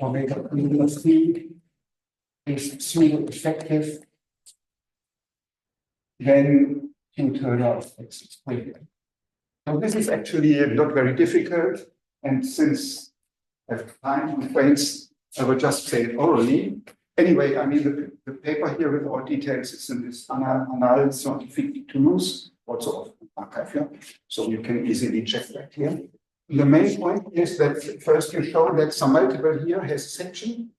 omega P is pseudo-effective when Q tilde of X is trivial. So this is actually not very difficult, and since I have time constraints, I will just say it orally. Anyway, I mean, the paper here with all details is in this Annales Scientifiques de Toulouse, also of archive here, so you can easily check that here. The main point is that first you show that some multiple here has a section,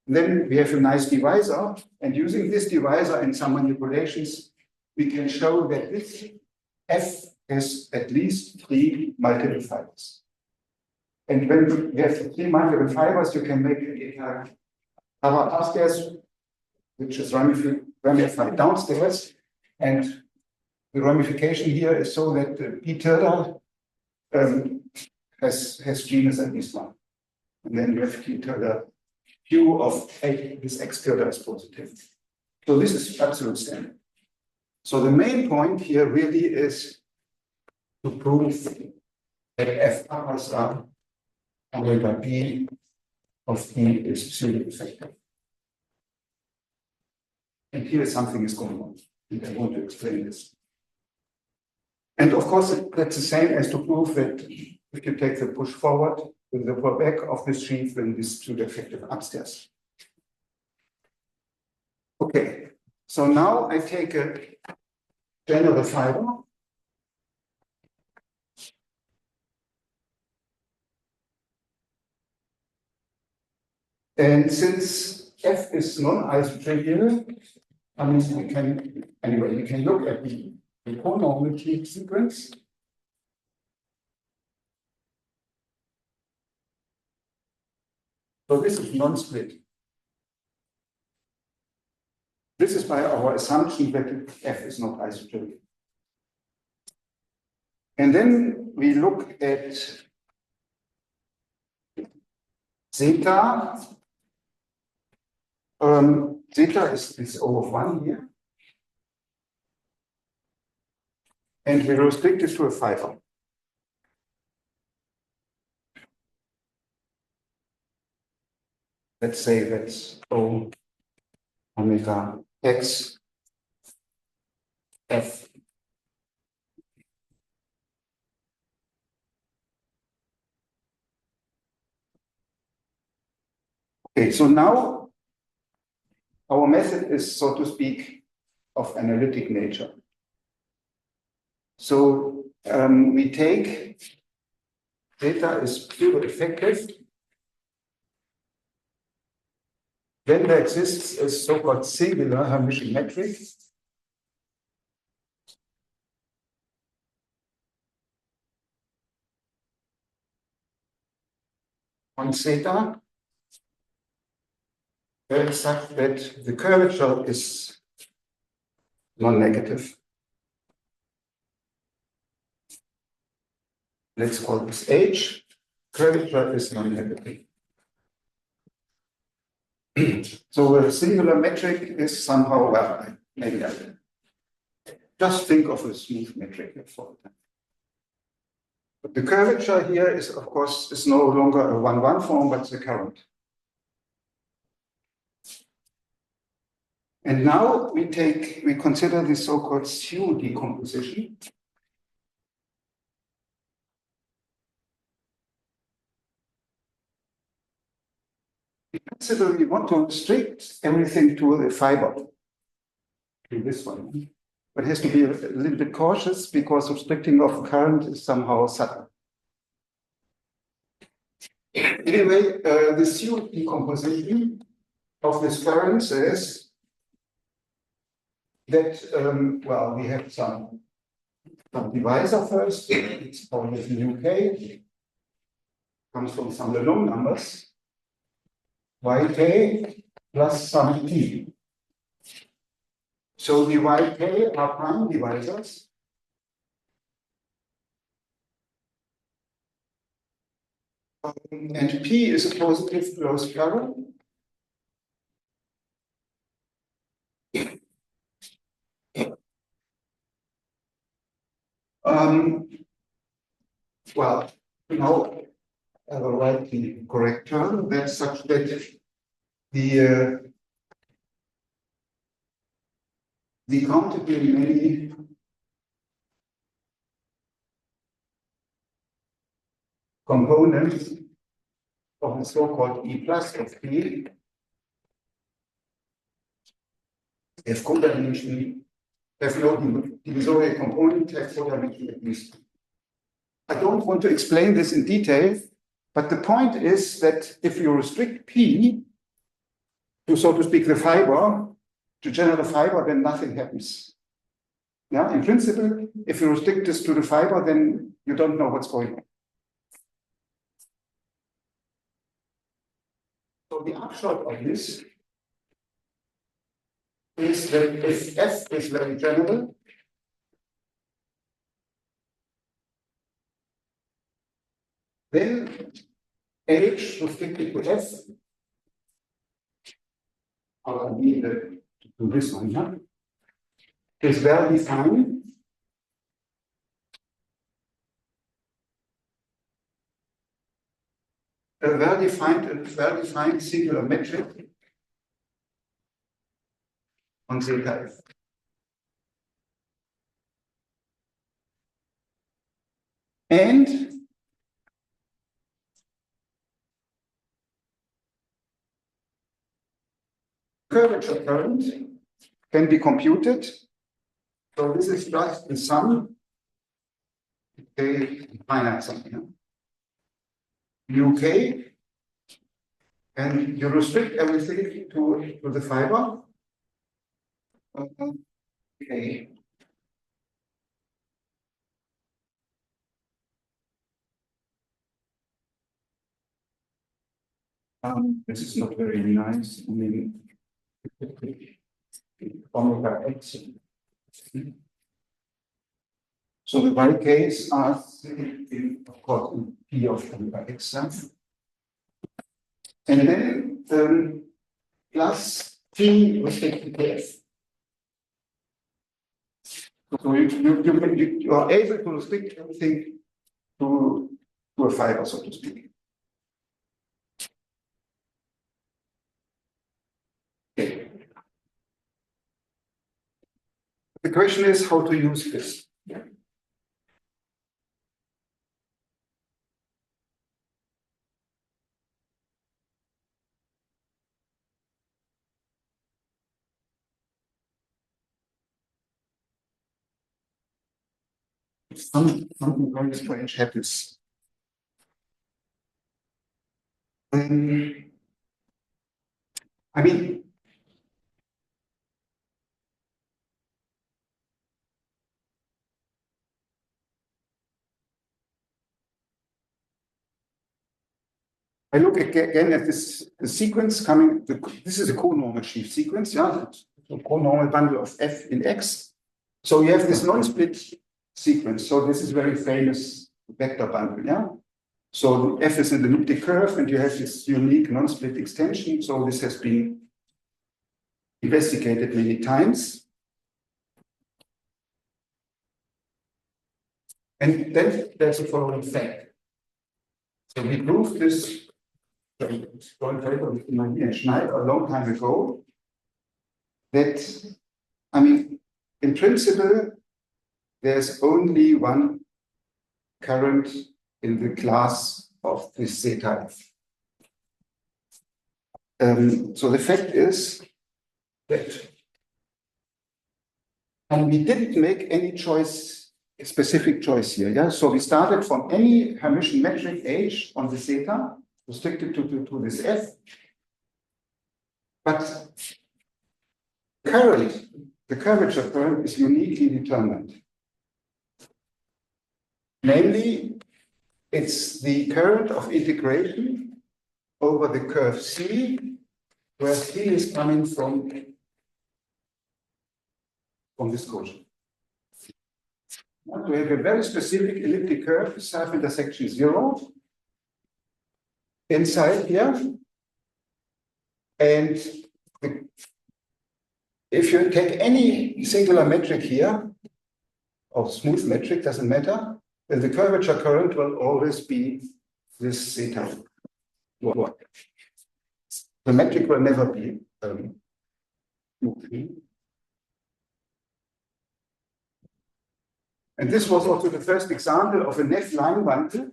then we have a nice divisor, and using this divisor and some manipulations, we can show that this F has at least 3 multiple fibers. And when we have 3 multiple fibers, you can make a cover upstairs, which is ramified downstairs. And the ramification here is so that the P tilde has genus at least 1. And then you have Q tilde Q of A, this X tilde is positive. So this is absolute standard. So the main point here really is to prove that F powers are omega P of P is pseudo-effective. And here something is going on, and I want to explain this. And of course, that's the same as to prove that if you take the push forward with the pull back of this sheaf, then this is pseudo-effective upstairs. Okay, so now I take a general fiber. And since F is non-isotrivial, I mean, we can look at the conormality sequence. So this is non-split. This is by our assumption that F is not isotrivial. And then we look at zeta. Zeta is O of 1 here. And we restrict it to a fiber. Let's say that's O omega X F. Okay, so now our method is, so to speak, of analytic nature. So we take zeta is pseudo-effective when there exists a so-called singular Hermitian metric on zeta such that the curvature is non-negative. Let's call this H. Curvature is non-negative. So a singular metric is somehow, well, maybe I just think of a smooth metric for it. But the curvature here is, of course, is no longer a 1-1 form, but the current. And now we consider the so-called Su decomposition. We want to restrict everything to the fiber, to this one. But it has to be a little bit cautious because restricting of current is somehow subtle. Anyway, the Su decomposition of this current says that, well, we have some divisor first. It's called mu k. Comes from some Lelong numbers. Yk plus some p. So the Yk are prime divisors. And p is a positive closed current. Well, now I will write the correct term. That's such that the countably many components of the so-called E plus FP, if codimension have no divisorial component, have codimension at least. I don't want to explain this in detail, but the point is that if you restrict P to, so to speak, the fiber, to general fiber, then nothing happens. Yeah, in principle, if you restrict this to the fiber, then you don't know what's going on. So the upshot of this is that if F is very general, then H restricted to F, or I need to do this one, yeah, is well defined. A well-defined singular metric on zeta F. And curvature current can be computed. So this is just the sum, a finite sum, UK, and you restrict everything to the fiber. Okay. This is not very nice. I mean, omega x. So the y case are, of course, in P of omega x. And then plus T respective to F. So you are able to restrict everything to a fiber, so to speak. Okay. The question is how to use this. Something very strange happens. I mean, I look again at this the sequence coming. This is a co-normal sheaf sequence, yeah, so co-normal bundle of F in X. So you have this non-split sequence. So this is very famous vector bundle, yeah. So F is an elliptic curve, and you have this unique non-split extension. So this has been investigated many times. And then there's the following fact. So we proved this joint paper with Marie and Schneider a long time ago, that, I mean, in principle, there's only one current in the class of this zeta F. So the fact is that, and we didn't make any choice, a specific choice here. Yeah, so we started from any Hermitian metric H on the zeta, restricted to this F, but current, the curvature current is uniquely determined. Namely, it's the current of integration over the curve C, where C is coming from this quotient. We have a very specific elliptic curve, self-intersection 0, inside here. And if you take any singular metric here, or smooth metric, doesn't matter, then the curvature current will always be this zeta 1. The metric will never be UP. And this was also the first example of a Neff line bundle,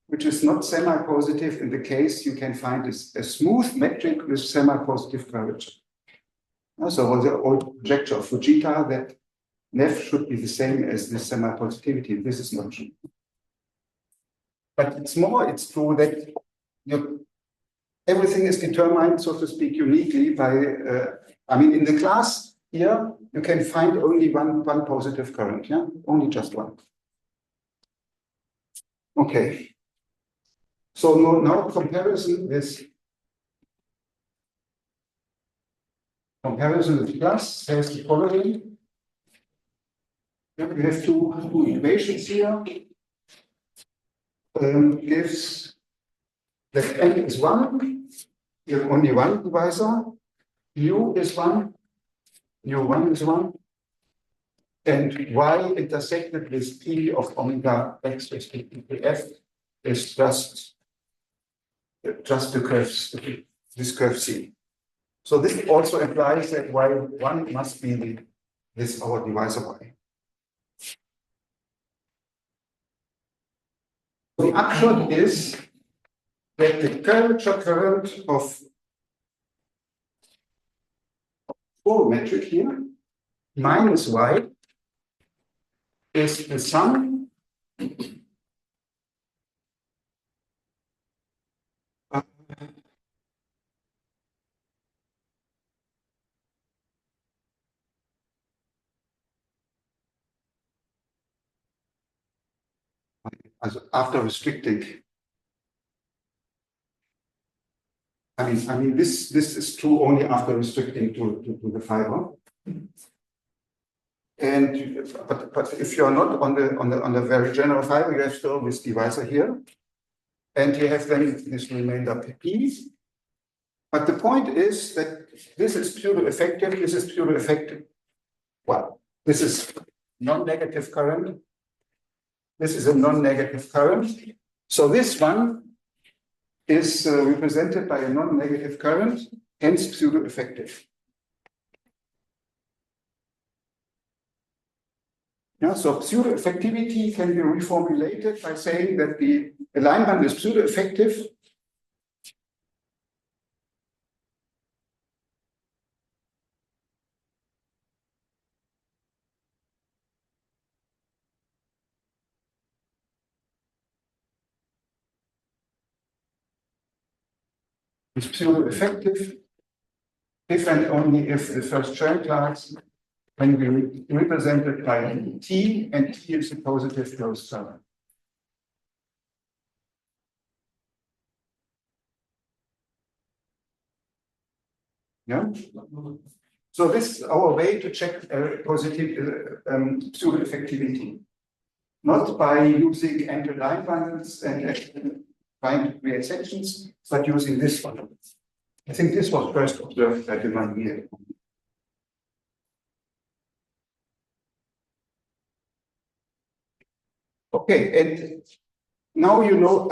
which is not semi-positive in the case you can find a smooth metric with semi-positive curvature. So the old conjecture of Fujita that Neff should be the same as the semi-positivity. This is not true. But it's true that everything is determined, so to speak, uniquely by, in the class here, you can find only one positive current, yeah? Only just one. Okay. So now comparison with class says the following. We have two equations here. Gives that n is 1, you have only one divisor, u is 1, u1 is 1, and y intersected with p of omega x respective to f is just the curves, this curve C. So this also implies that y1 must be this our divisor y. The upshot is that the curvature current of full metric here minus y is the sum after restricting. This is true only after restricting to the fiber. And but if you are not on the very general fiber, you have still this divisor here, and you have then this remainder p. But the point is that this is purely effective. This is purely effective. Well, this is non-negative current. This is a non-negative current. So this one is represented by a non-negative current, hence pseudo-effective. Yeah, so pseudo-effectivity can be reformulated by saying that the line bundle is pseudo-effective is pseudo-effective if and only if the first Chern class can be represented by T, and T is a positive closed current. Yeah. So this is our way to check positive pseudo-effectivity, not by using anti-line bundles and trying to create sections, but using this one. I think this was first observed by the one here. Okay, and now you know,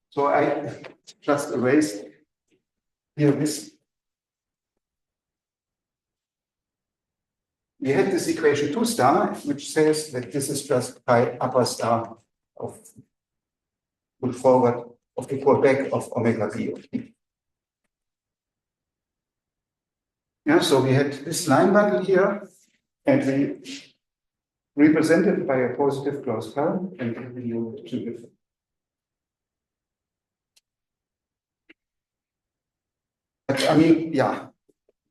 so I just erased here this. We had this equation 2 star, which says that this is just pi upper star of pull forward of equal back of omega b of t. Yeah, so we had this line bundle here, and we represented by a positive closed current, and then we use two different. But yeah,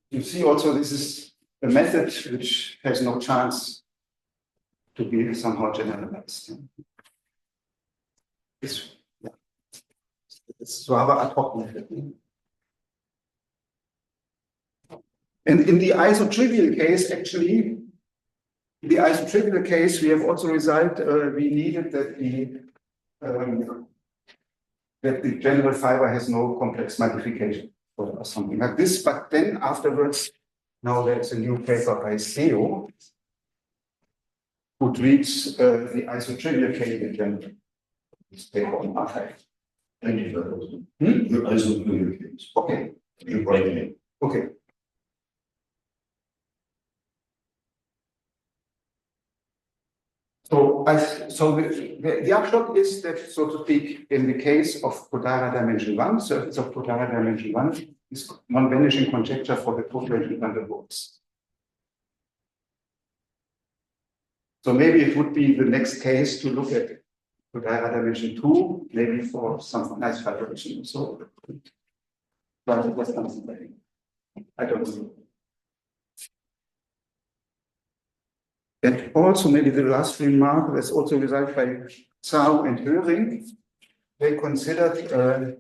you see also this is a method which has no chance to be somehow generalized. It's rather ad hoc method. And in the isotrivial case, actually, in the isotrivial case, we have also resolved, we needed that the general fiber has no complex modification or something like this. But then afterwards, now there's a new paper by Seo who treats the isotrivial case in general. This paper on archive. Thank you very much. Hmm? I still do your case. Okay, You're right. okay. So the upshot is that, so to speak, in the case of Kodara dimension 1, surface of Kodara dimension 1 is non-vanishing conjecture for the covariant bundle works. So maybe it would be the next case to look at Kodara dimension 2, maybe for some nice vibration. So, but it was something I don't know. And also, maybe the last remark, that's also resolved by Zhao and Höring. They considered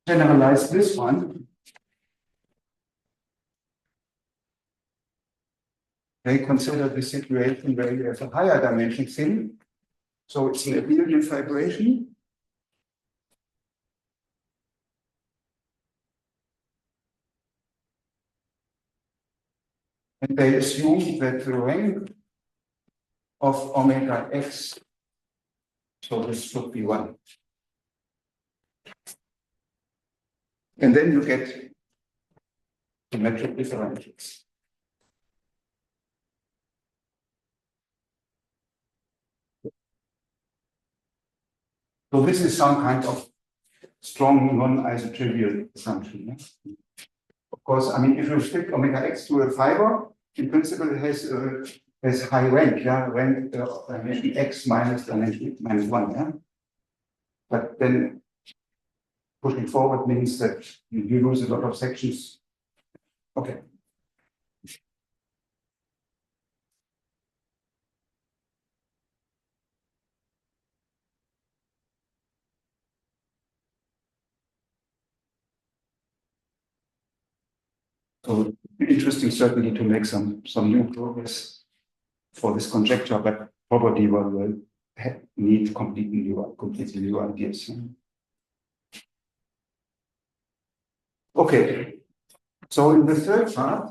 generalize this one. They consider the situation where you have a higher dimension thing. So it's an abelian vibration. And they assume that the rank of omega x, so this should be 1. And then you get symmetric differentials. So this is some kind of strong non-isotrivial assumption. Yeah? Of course, I mean, if you stick omega x to a fiber, in principle it has high rank, yeah, rank dimension x minus dimension minus 1, yeah. But then pushing forward means that you lose a lot of sections. Okay. So interesting certainly to make some new progress for this conjecture, but probably will need completely new ideas. Okay. So in the third part,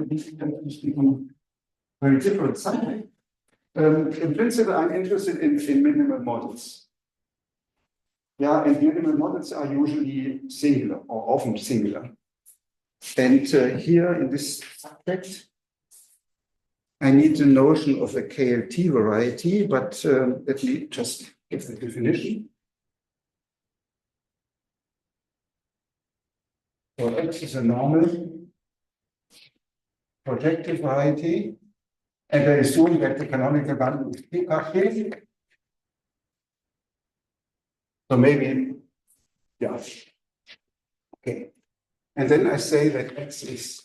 this is very different subject. In principle, I'm interested in minimal models. Yeah, and minimal models are usually singular or often singular. And here in this subject, I need the notion of a KLT variety, but let me just give the definition. So X is a normal projective variety, and I assume that the canonical bundle is P-Cache. So maybe, yeah. Okay. And then I say that X is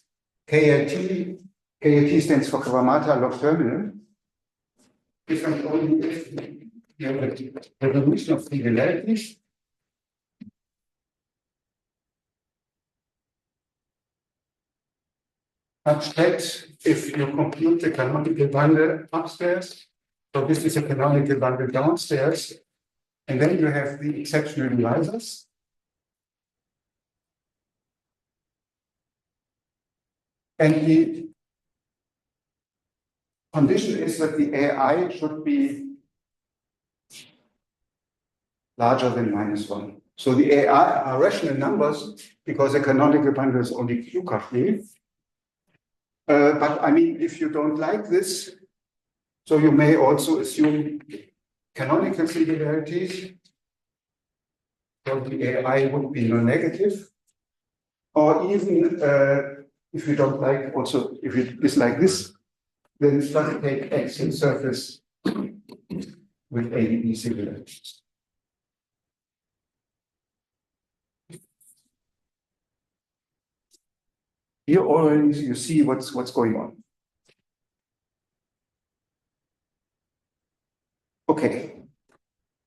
KLT. KLT stands for Kawamata log terminal. If and only if you have a resolution of trivialities, such that if you compute the canonical bundle upstairs, so this is a canonical bundle downstairs, and then you have the exceptional divisors. And the condition is that the AI should be larger than -1. So the AI are rational numbers because a canonical bundle is only Q-Cache. But I mean, if you don't like this, so you may also assume canonical singularities. So the AI would be non-negative. Or even if you don't like, also if it is like this, then just take X in surface with ADB singularities. Here already you see what's going on. Okay.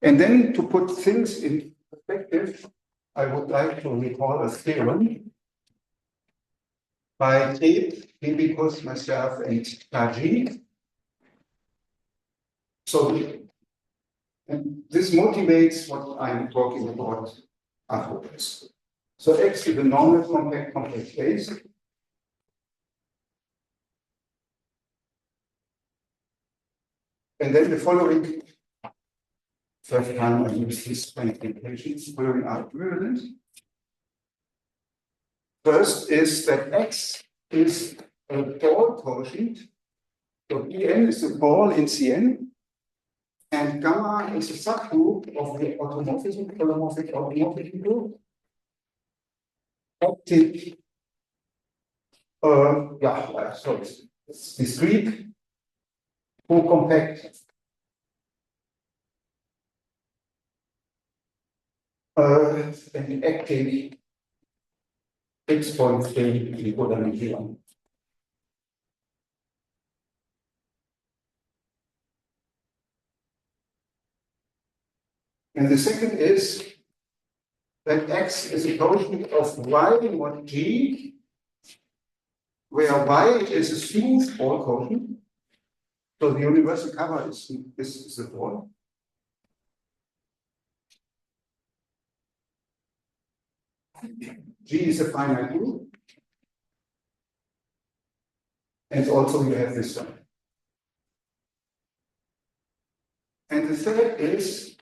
And then to put things in perspective, I would like to recall a theorem by Kreb, myself, and Taji. So, and this motivates what I'm talking about afterwards. So X is a normal compact complex space. And then the following, first time I use these kind of equations, following are equivalent. First is that X is a ball quotient. So En is a ball in Cn, and gamma is a subgroup of the automorphic group. Active, so it's discrete, co-compact, and active X point K. And the second is that X is a quotient of Y mod G, where Y is a smooth ball quotient. So the universal cover is the ball. G is a finite group. And also you have this one. And the third is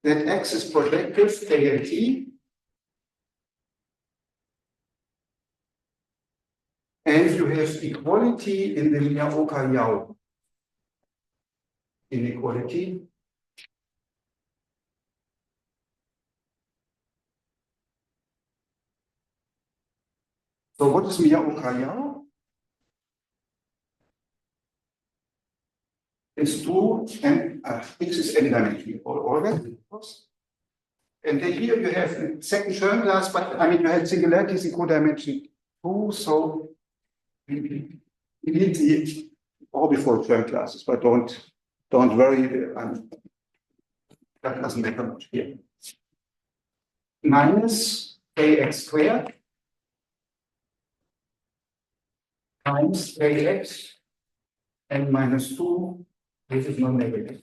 that X is projective KLT. And you have equality in the Miyaoka-Yau inequality. So what is Miyaoka-Yau? It's true, and X is n-dimensional order, of course. And then here you have a second Chern class, but I mean you had singularities in codimension 2, so we need the all before Chern classes, but don't worry, that doesn't matter much here. Minus kx squared times kx and minus 2, this is non-negative.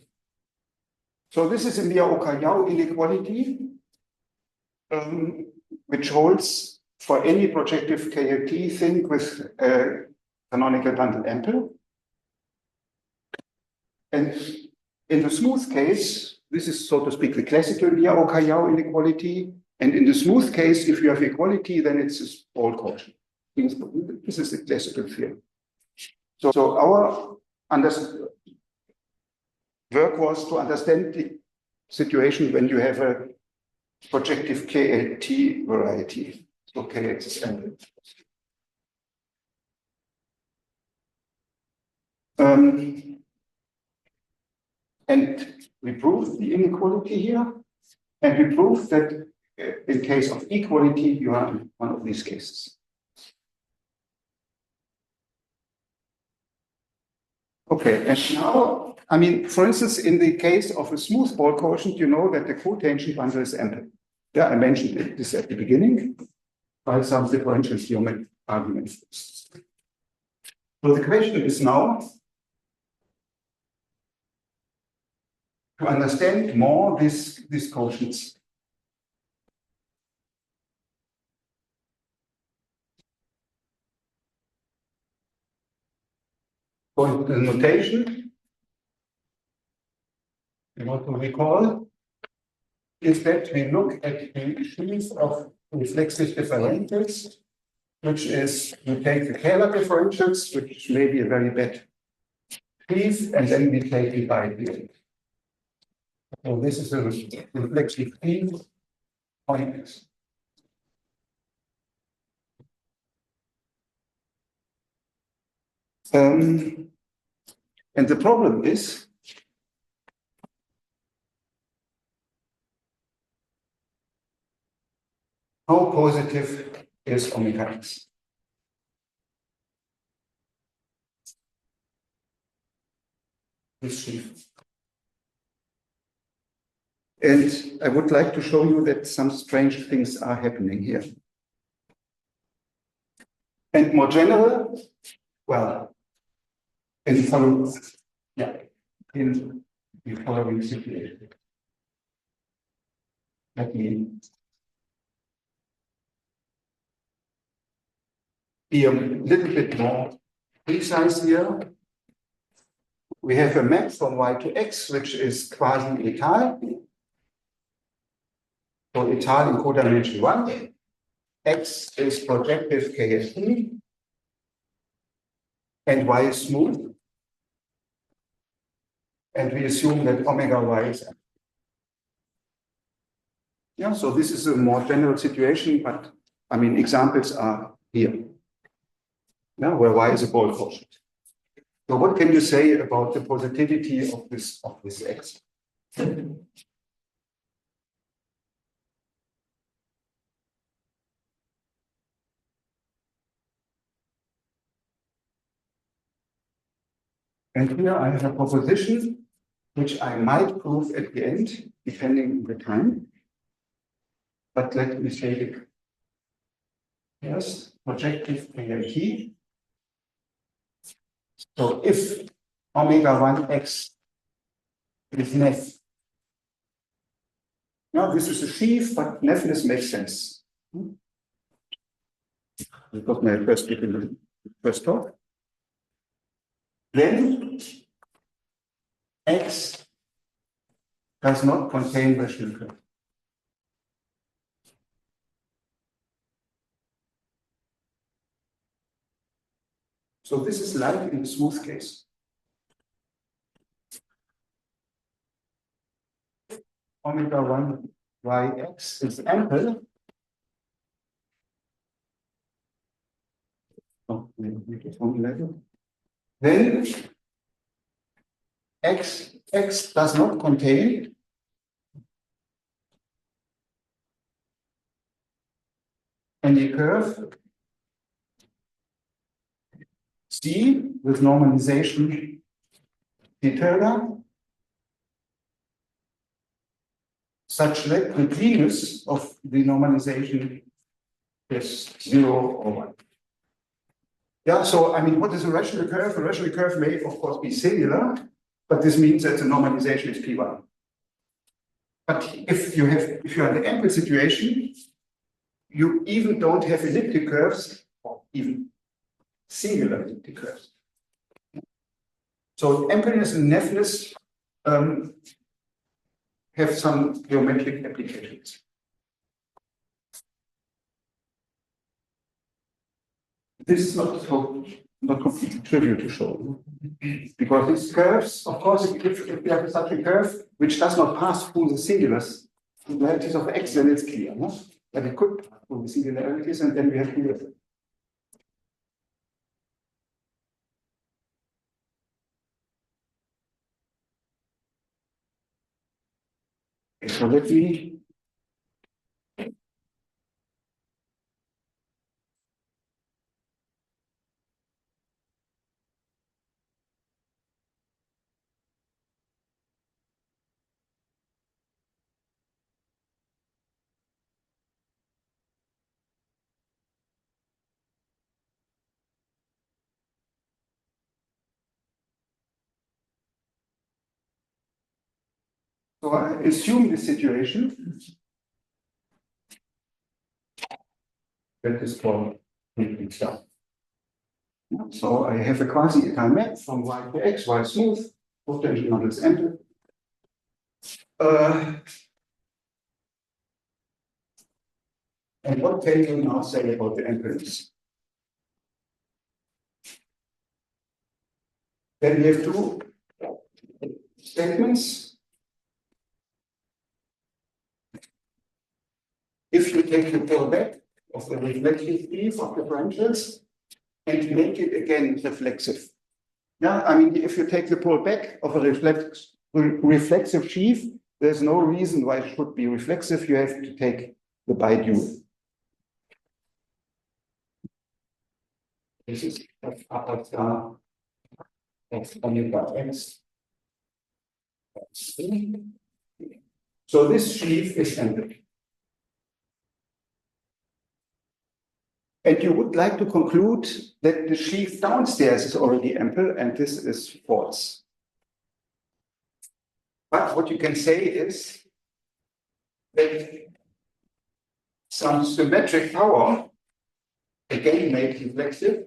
So this is a Miyaoka-Yau inequality, which holds for any projective KLT thing with canonical bundle ample. And in the smooth case, this is, so to speak, the classical Miyaoka-Yau inequality. And in the smooth case, if you have equality, then it's a ball quotient. This is the classical theorem. So our work was to understand the situation when you have a projective KLT variety. So Kx is ample. And we proved the inequality here, and we proved that in case of equality, you are in one of these cases. Okay, and now, I mean, for instance, in the case of a smooth ball quotient, you know that the cotangent bundle is ample. Yeah, I mentioned this at the beginning by some differential geometry arguments. So the question is now to understand more these quotients. For the notation, we want to recall is that we look at the sheaf of reflexive differentials, which is we take the Kähler differentials, which may be a very bad sheaf, and then we take the bidirectional. So this is a reflexive sheaf point. And the problem is how positive is omega x? This sheaf. And I would like to show you that some strange things are happening here. And more general, well, in the following, yeah, in the following situation. Let me be a little bit more precise here. We have a map from y to x, which is quasi-étal. So étal in codimension 1. X is projective KST, and y is smooth. And we assume that omega y is empty. Yeah, so this is a more general situation, but I mean, examples are here. Yeah, where y is a Ball quotient. So what can you say about the positivity of this x? And here I have a proposition which I might prove at the end, depending on the time. But let me say it. Yes, projective PLT. So if omega 1x is nef. Now this is a sheaf, but nefness makes sense. Because my first tip in the first talk. Then x does not contain rational curve. So this is like in the smooth case. Omega 1 yx is ample. Oh, make it on level. Then x does not contain any curve C with normalization theta such that the genus of the normalization is 0 or 1. Yeah, so I mean, what is a rational curve? A rational curve may, of course, be singular, but this means that the normalization is P1. But if you're in the ample situation, you even don't have elliptic curves or even singular elliptic curves. So ampleness and nefness have some geometric applications. This is not completely trivial to show, because these curves, of course, if we have such a curve which does not pass through the singularities of x, then it's clear, no? But it could pass through the singularities, and then we have to. So let me. So I assume this situation that is called complete stuff. So I have a quasi-étal map from y to x, y smooth, potential models ample. And what can you now say about the ampleness? Then we have two statements. If you take the pullback of the reflective eve of the branches and make it again reflexive. Yeah, I mean, if you take the pullback of a reflexive sheaf, there's no reason why it should be reflexive. You have to take the bidual. This is f upper star of omega x. So this sheaf is ample. And you would like to conclude that the sheaf downstairs is already ample and this is false. But what you can say is that some symmetric power, again made reflexive,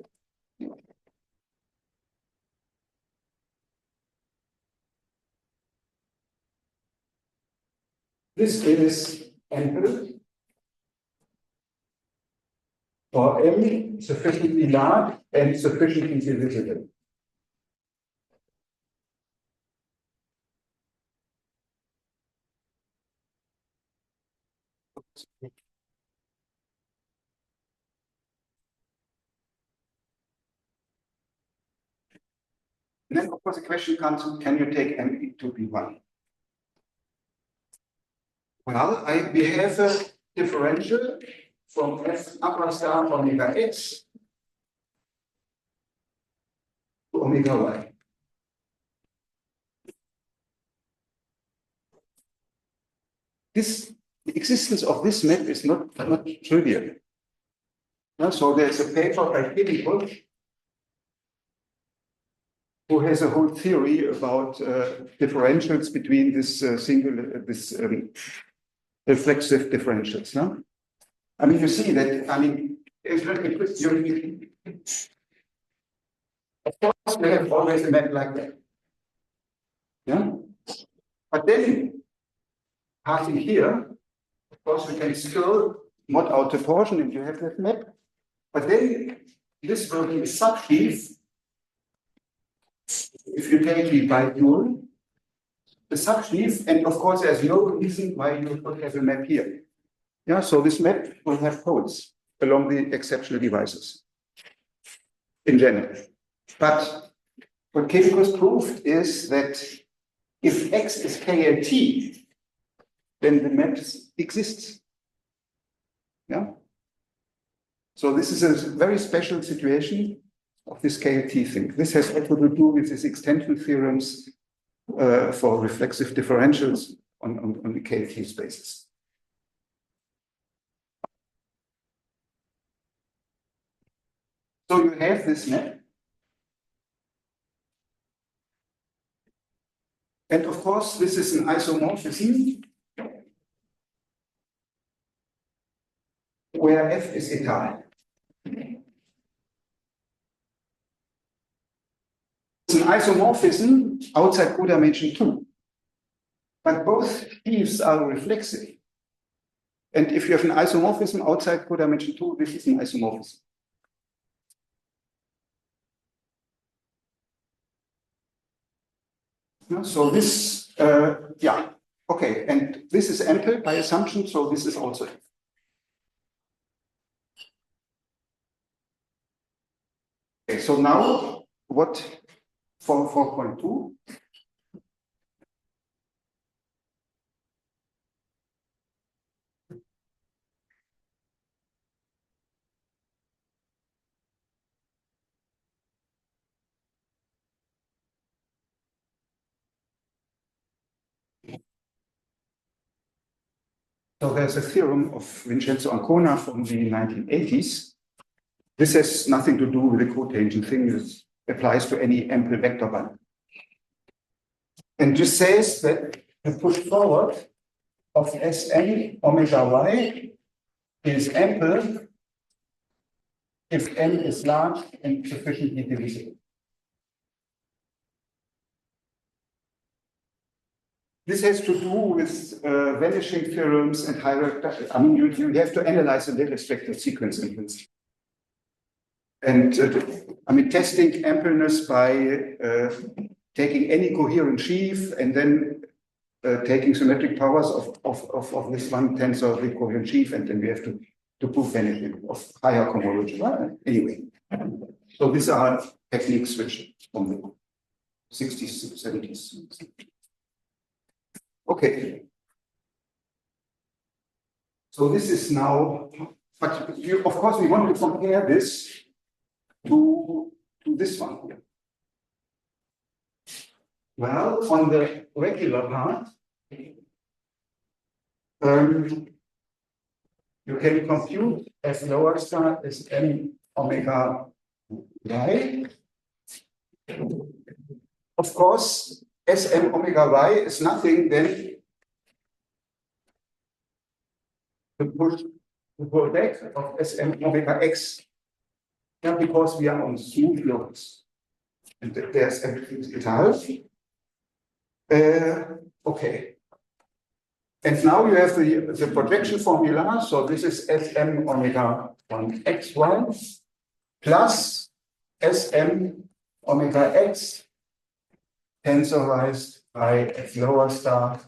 this is ample or M sufficiently large and sufficiently divisible. And then, of course, the question comes, can you take M to be 1? Well, we have a differential from F upper star omega x to omega y. The existence of this map is not trivial. So there's a paper by Pitticoat who has a whole theory about differentials between this reflexive differentials. No? I mean, you see that, I mean, of course, we have always a map like that. Yeah? But then, passing here, of course, we can still mod out the portion and you have that map. But then, this will be a subsheaf. If you take the bidual, the subsheaf, and of course, there's no reason why you could have a map here. Yeah, so this map will have poles along the exceptional devices in general. But what Pitticoat proved is that if X is K and T, then the map exists. Yeah. So this is a very special situation of this K and T thing. This has also to do with these extension theorems for reflexive differentials on the K and T spaces. So you have this map. And of course, this is an isomorphism where F is eta. It's an isomorphism outside codimension 2. But both sheaves are reflexive. And if you have an isomorphism outside codimension 2, this is an isomorphism. So this, yeah, okay, and this is ample by assumption, so this is also. Okay, so now what for 4.2? So there's a theorem of Vincenzo Ancona from the 1980s. This has nothing to do with the cotangent thing. This applies to any ample vector bundle. And this says that the push forward of Sn omega y is ample if n is large and sufficiently divisible. This has to do with vanishing theorems and hierarchy. I mean, you have to analyze a little restricted sequence in principle. And I mean, testing ampleness by taking any coherent sheaf and then taking symmetric powers of this one tensor of the coherent sheaf, and then we have to prove vanishing of higher cohomology. Well, anyway, so these are techniques which from the 60s, 70s. Okay. So this is now, but you, of course, we want to compare this to this one here. Well, on the regular part, You can compute as lower star as m omega y. Of course, Sm omega y is nothing then the product of Sm omega x. Yeah, because we are on smooth loads. And there's everything it has. Okay. And now you have the projection formula. So this is Sm omega 1 xy plus Sm omega x tensorized by f lower star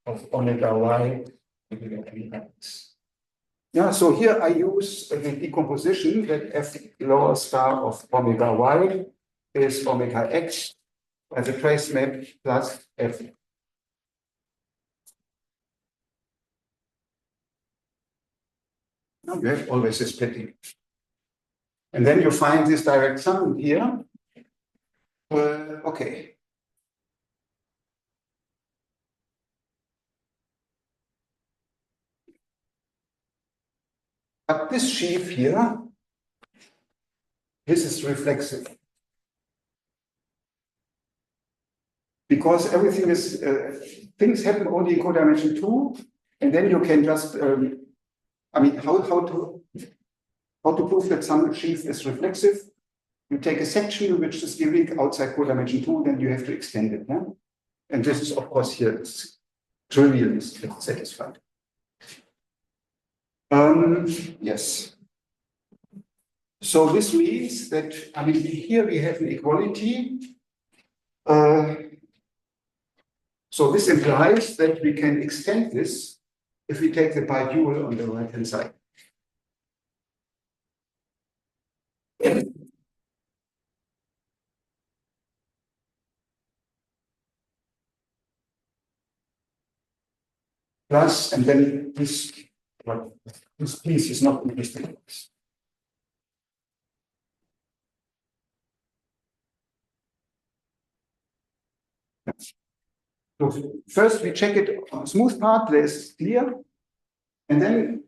of omega y omega x. Yeah, so here I use the decomposition that f lower star of omega y is omega x as a trace map plus f. Now you have always a splitting. And then you find this direct sum here. Okay. But this sheaf here, this is reflexive. Because everything is, things happen only in codimension 2, and then you can just, I mean, how to prove that some sheaf is reflexive? You take a section which is giving outside codimension 2, then you have to extend it. Yeah? And this is, of course, here, it's trivial, is satisfied. Yes. So this means that, I mean, here we have an equality. So this implies that we can extend this if we take the bidual on the right-hand side. Plus, and then this piece is not interesting. So first we check it on a smooth part, there's clear, and then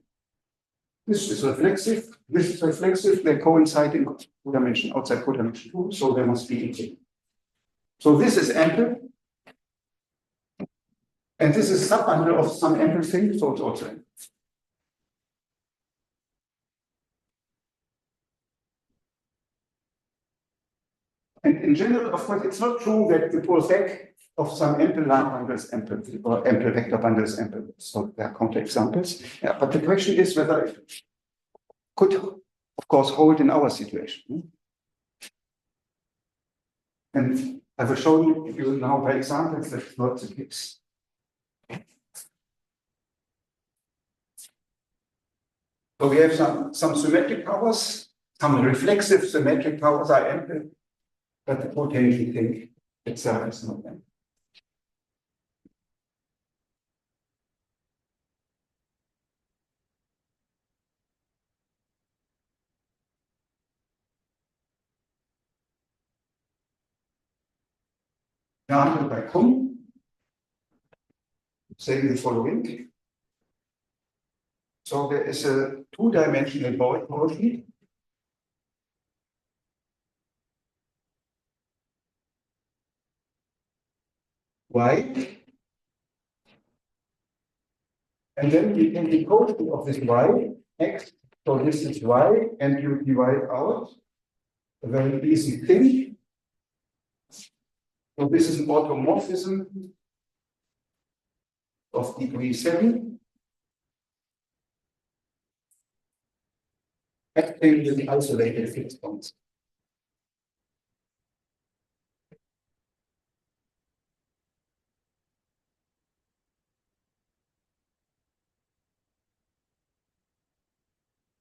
this is reflexive, they coincide in codimension, outside codimension 2, so there must be equal. So this is ample, and this is subbundle of some ample thing, so it's also ample. And in general, of course, it's not true that the product of some ample line bundle is ample, or ample vector bundle is ample. So there are counterexamples. Yeah, but the question is whether it could, of course, hold in our situation. And I will show you now by examples that's not the case. So we have some symmetric powers, some reflexive symmetric powers are ample, but the potential thing itself is not ample. Now, by Kuhn, saying the following. So there is a two-dimensional motion. Y. And then we can decode of this y, x. So this is y, and you divide out a very easy thing. So this is an automorphism of degree 7. Acting with isolated fixed points.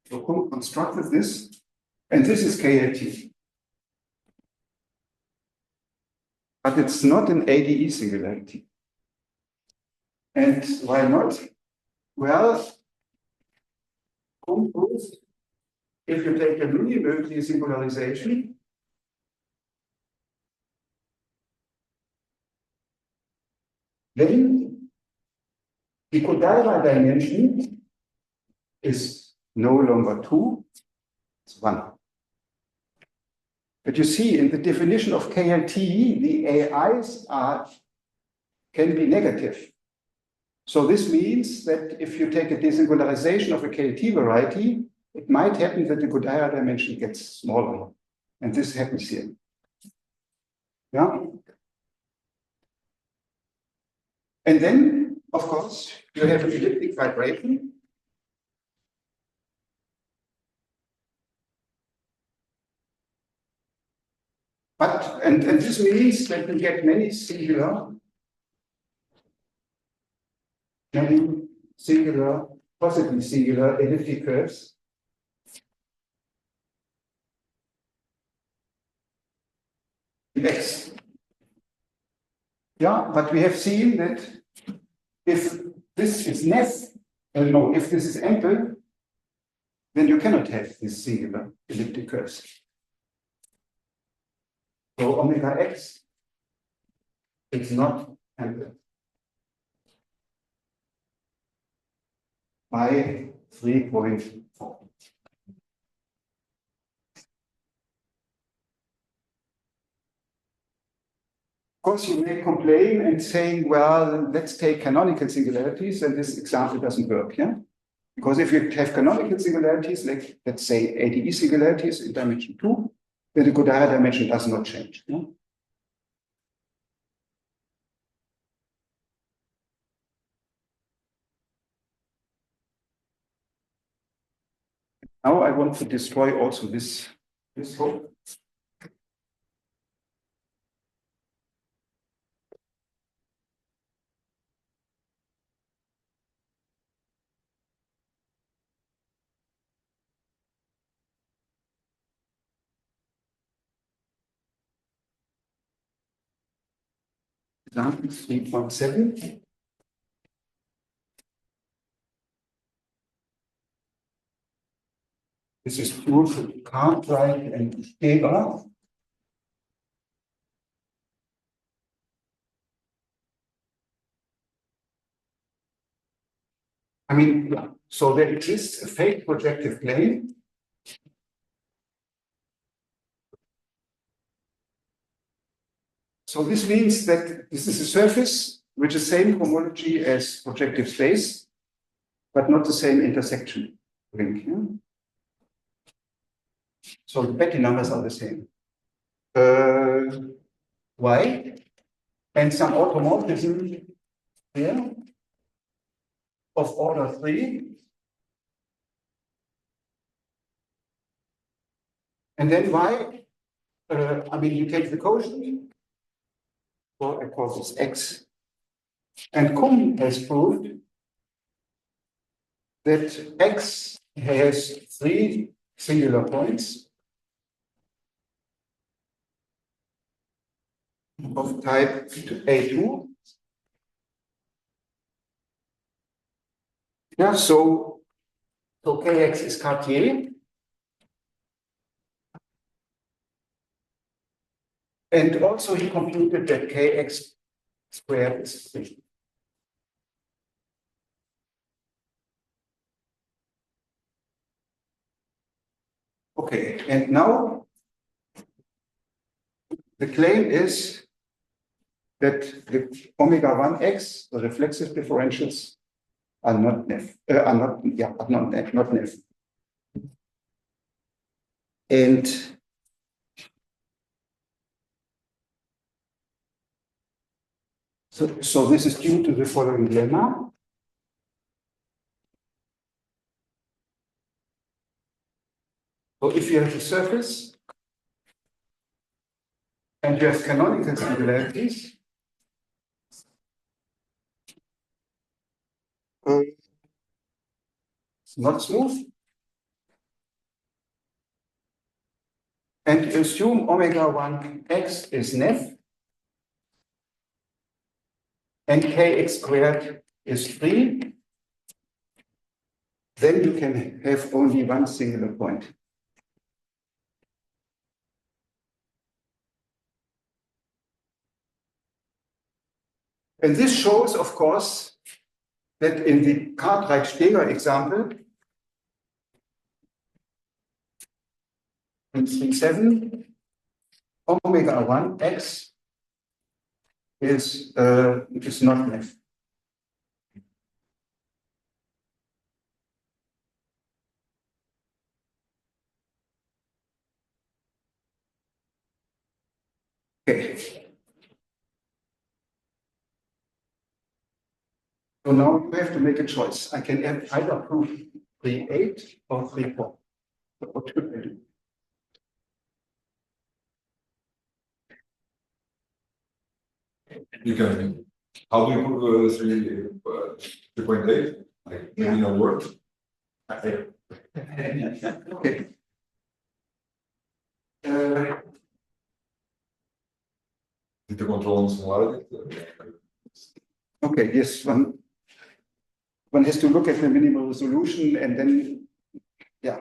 So Kuhn constructed this, and this is KLT. But it's not an ADE singularity. And why not? Well, Kuhn proves if you take a mini-Mögliche singularization, then the Kodaira dimension is no longer 2, it's 1. But you see, in the definition of KLT, the AIs can be negative. So this means that if you take a desingularization of a KLT variety, it might happen that the Kodaira dimension gets smaller. And this happens here. Yeah. And then, of course, you have an elliptic vibration. But, and this means that you get many singular, possibly singular elliptic curves. X. Yeah, but we have seen that if this is if this is ample, then you cannot have this singular elliptic curves. So omega x is not ample by 3.4. Of course, you may complain and saying, well, let's take canonical singularities, and this example doesn't work, yeah? Because if you have canonical singularities, like let's say ADE singularities in dimension 2, then the Kodaira dimension does not change. Yeah? Now I want to destroy also this hope. Example 3.7. This is true for Cartwright and Steger. I mean, so there exists a fake projective plane. So this means that this is a surface with the same homology as projective space, but not the same intersection ring. Yeah? So the Betti numbers are the same. Y and some automorphism here of order 3. And then Y, I mean, you take the quotient, so I call this X. And Kuhn has proved that X has 3 singular points of type A2. Yeah, so Kx is Cartier. And also he computed that Kx squared is 3. Okay, and now the claim is that the omega 1x, the reflexive differentials, are not nef, not nef. And so this is due to the following lemma. So if you have a surface and you have canonical singularities, it's not smooth. And you assume omega 1x is nef, and kx squared is 3, then you can have only one singular point. And this shows, of course, that in the Cartwright-Steger example, in 3.7, omega 1 x is not left. Okay. So now you have to make a choice. I can either prove 3.8 or 3.4. What should I do? You can, how do you prove 3.8? Like, in a word? Okay. Did you control the similarity? Okay, yes, one has to look at the minimal resolution and then, yeah.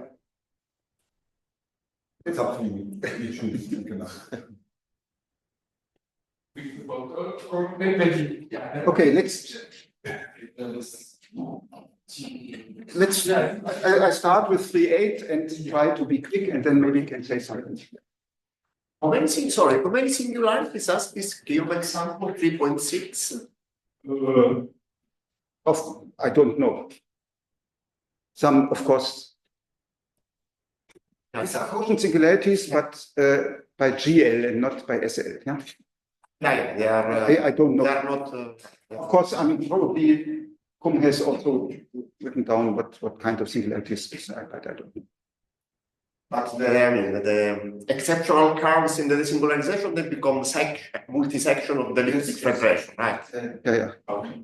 It's up to you. You choose. You can. Okay, I start with 3.8 and try to be quick, and then maybe you can say something. How many singularities does this give example 3.6? I don't know. Some, of course, these are quotient singularities, but by GL and not by SL. Yeah, Yeah, they are. I don't know. They are not. Of course, I mean, probably Kum has also written down what kind of singularities is, but I don't know. But the exceptional curves in the desingularization, they become multi-section of the elliptic regression, right? Yeah. Okay.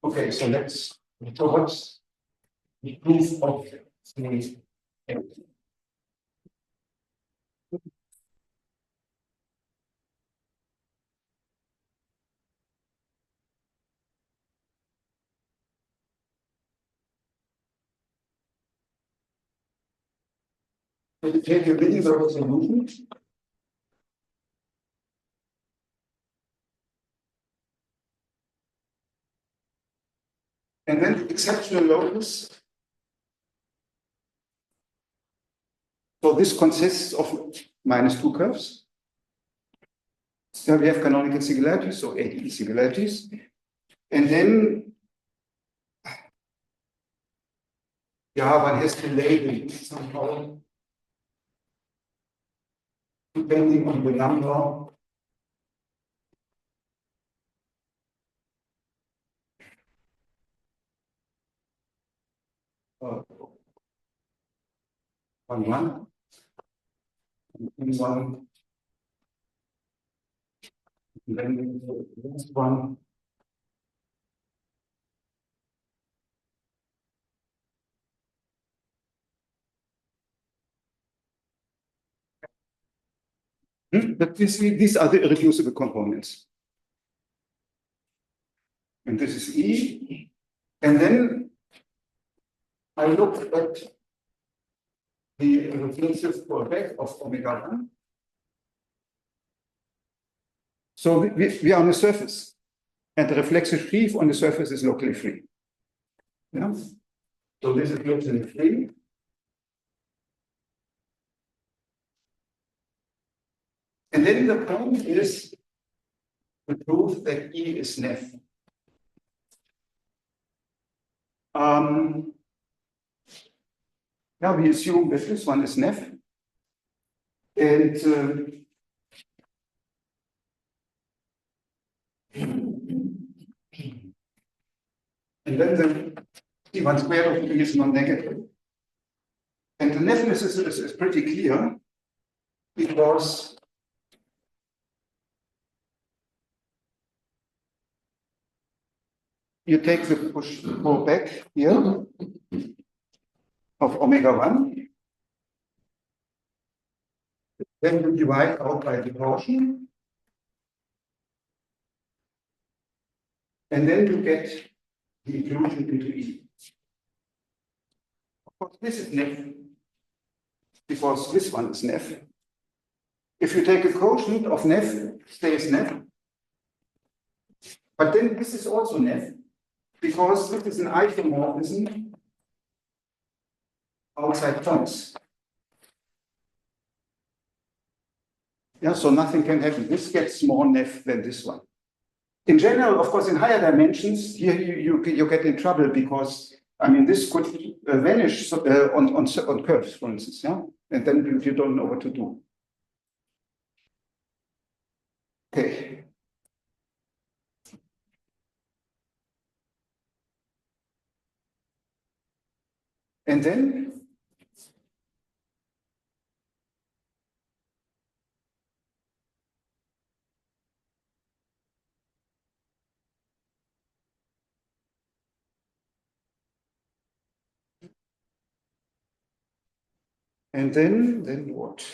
Okay, so what's the proof of the take a linear resolution. And then the exceptional locus. So this consists of -2 curves. So we have canonical singularities, so ADE singularities. And then, yeah, one has to label it somehow, depending on the number. One, and then the next one. But these are the irreducible components. And this is E. And then I look at the reflexive pullback of omega 1. So we are on the surface, and the reflexive sheaf on the surface is locally free. Yeah? So this is locally free. And then the point is to prove that E is Neff. Yeah, we assume that this one is Neff. And then the C1 squared of E is non-negative. And the Neffness is pretty clear because you take the pull back here of omega 1, then you divide out by the portion, and then you get the inclusion into E. Of course, this is Neff. because this one is nef. If you take a quotient of nef, stays nef. But then this is also nef, because this is an isomorphism outside points. Yeah, so nothing can happen. This gets more nef than this one. In general, of course, in higher dimensions, here you get in trouble because, I mean, this could vanish on curves, for instance, yeah? And then you don't know what to do. Okay. And then what?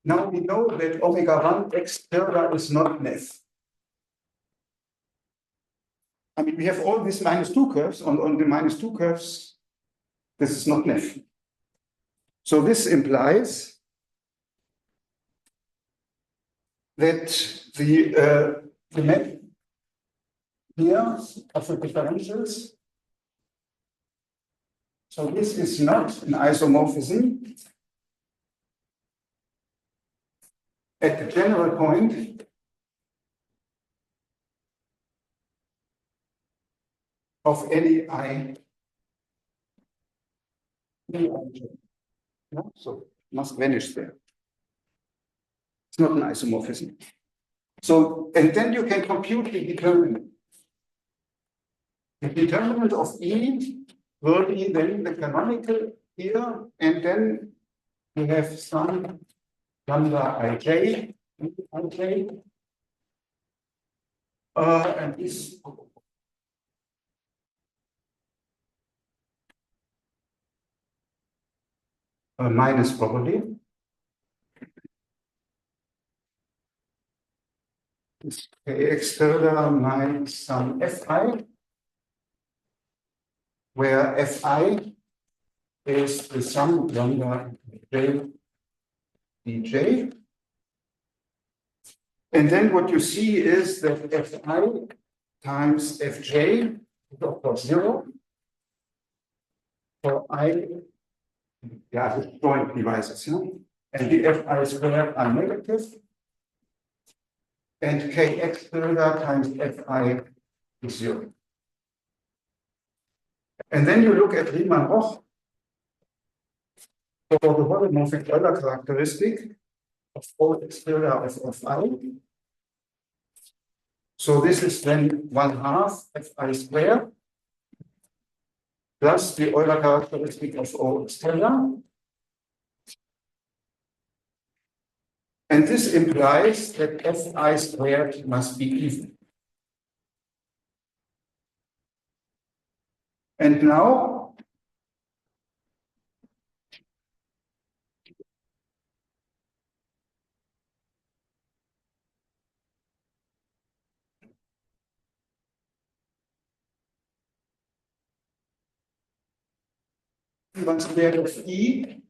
Now we know that omega 1 x tilde is not nef. I mean, we have all these -2 curves. On the -2 curves, this is not nef. So this implies that the map here of the differentials. So this is not an isomorphism at the general point of any I. Yeah, so must vanish there. It's not an isomorphism. So, and then you can compute the determinant. The determinant of E will be then the canonical here, and then we have some lambda ij, and this minus probably. This kx tilde minus some fi, where fi is the sum of lambda j dj. And then what you see is that fi times fj is of course 0. For I, yeah, the joint devices, you know? And the fi squared are negative. And kx tilde times fi is 0. And then you look at Riemann-Roch for the holomorphic Euler characteristic of x tilde of I. So this is then 1/2 fi squared plus the Euler characteristic of x tilde. And this implies that fi squared must be even. And now, one squared of E.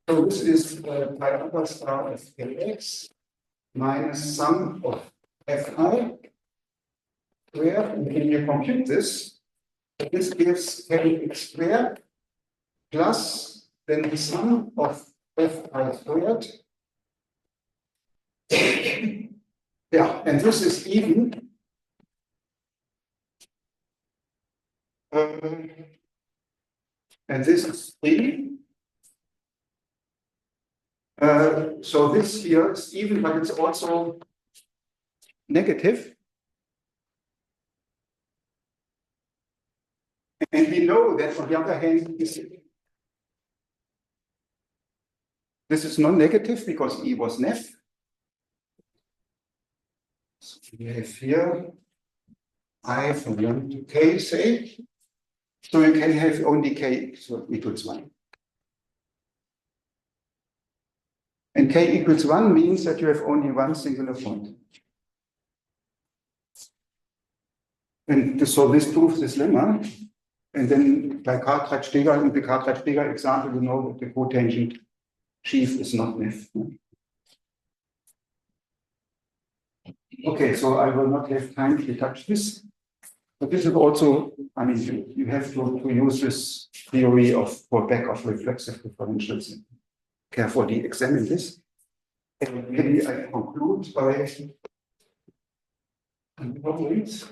So this is pi alpha star of kx minus sum of fi squared. And when you compute this gives kx squared plus then the sum of fi squared. Yeah, and this is even. And this is 3. So this here is even, but it's also negative. And we know that on the other hand, this is non-negative because E was nef. So we have here I from 1 to k, say. So you can have only k equals 1. And k equals 1 means that you have only one singular point. And so this proves this lemma. And then by Cartwright-Steger, in the Cartwright-Steger example, you know that the cotangent sheaf is not NF. Okay, so I will not have time to touch this. But this is also, I mean, you have to use this theory of fallback of reflexive differentials and carefully examine this. And maybe I conclude by problems.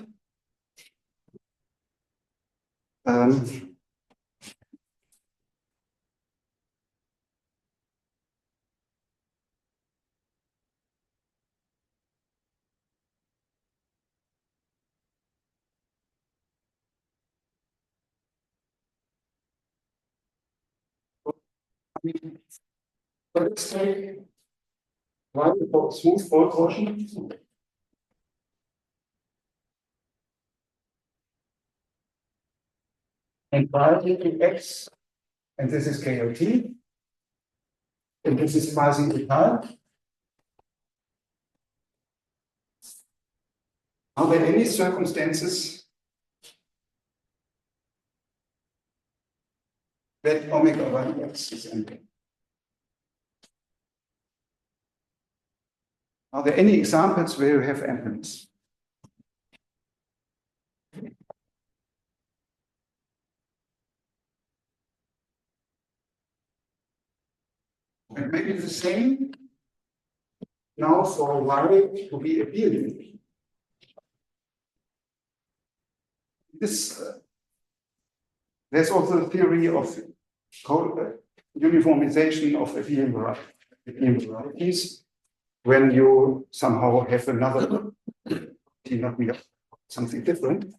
So let's take one smooth ball torsion. And y into x, and this is KLT, and this is quasi-etal. Are there any circumstances that omega 1x is empty? Are there any examples where you have emptiness? And maybe the same now for y to be abelian. This, there's also a theory of uniformization of abelian varieties when you somehow have another, something different.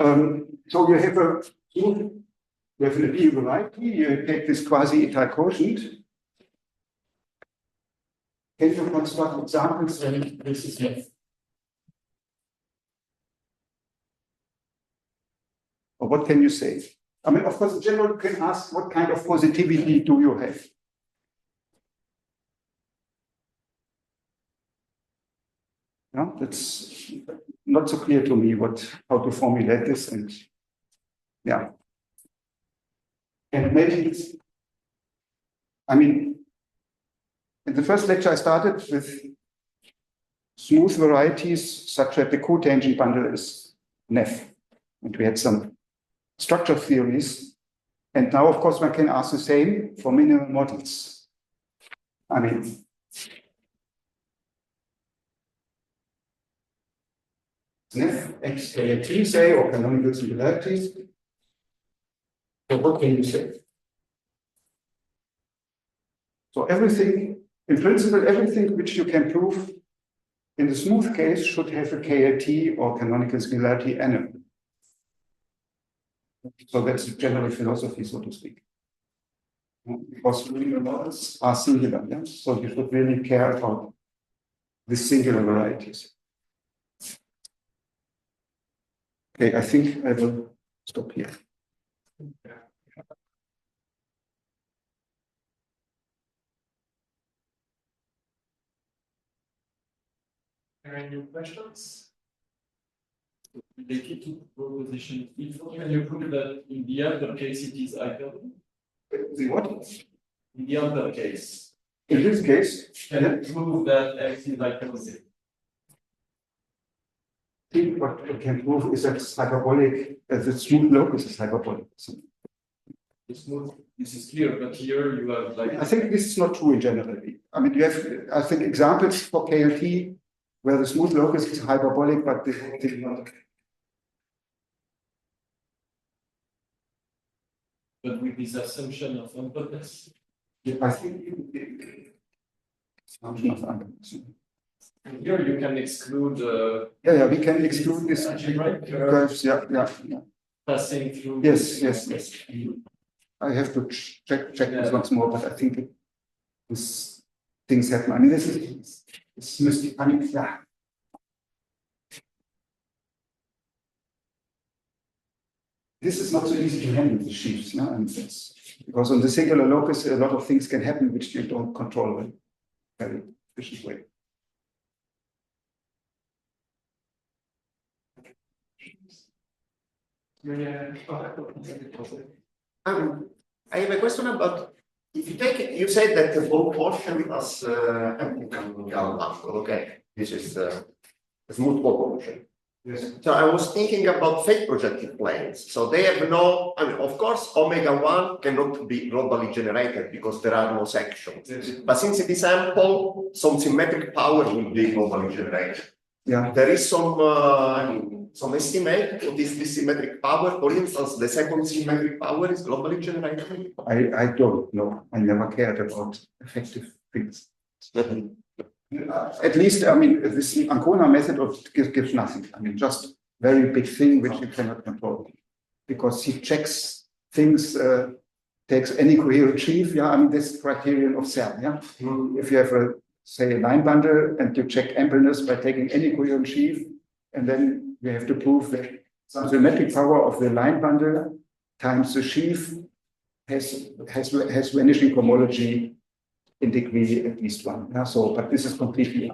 So you have an abelian variety, you take this quasi-etal quotient. Can you construct examples when this is not? Or what can you say? I mean, of course, in general, you can ask what kind of positivity do you have? Yeah, that's not so clear to me how to formulate this, and yeah. And maybe I mean, in the first lecture, I started with smooth varieties such that the cotangent bundle is NF. And we had some structure theories. And now, of course, one can ask the same for minimal models. I mean, NF, X, K, and T, say, or canonical singularities. So what can you say? So everything, in principle, everything which you can prove in the smooth case should have a KLT or canonical singularity NM. So that's the general philosophy, so to speak. Because real models are singular, yeah? So you should really care about the singular varieties. Okay, I think I will stop here. Any questions? Related to proposition before, can you prove that in the other case it is identical? The what? In the other case. In this case, Can you prove that X is identical? I think what we can prove is that it's hyperbolic, that the smooth locus is hyperbolic. The smooth, this is clear, but here you have like. I think this is not true in general. I mean, you have, I think, examples for KLT where the smooth locus is hyperbolic, but this is not. But with this assumption of unpotence. I think assumption of unpotence. Here you can exclude. Yeah, we can exclude this curves. Yeah. Passing through. Yes. I have to check this once more, but I think this things happen. I mean, this is mystic. I mean, yeah. This is not so easy to handle the sheaves, no? And that's because on the singular locus, a lot of things can happen which you don't control in a very efficient way. I have a question about, if you take, you said that the whole portion as okay, this is a smooth ball portion. Yes. So I was thinking about fake projective planes. So they have no, I mean, of course, omega-1 cannot be globally generated because there are no sections. Yes. But since it is ample, some symmetric power will be globally generated. Yeah. There is some estimate of this symmetric power. For instance, the second symmetric power is globally generated. I don't know. I never cared about effective things. At least, I mean, this Ancona method gives nothing. I mean, just very big thing which you cannot control. Because he checks things, takes any coherent sheaf. Yeah, I mean, this criterion of Chern. Yeah. If you have a, say, a line bundle and you check ampleness by taking any coherent sheaf, and then you have to prove that some symmetric power of the line bundle times the sheaf has vanishing homology in degree at least 1. Yeah, so, but this is completely.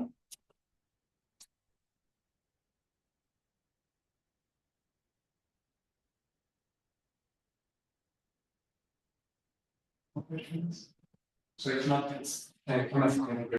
So it's not, it's kind of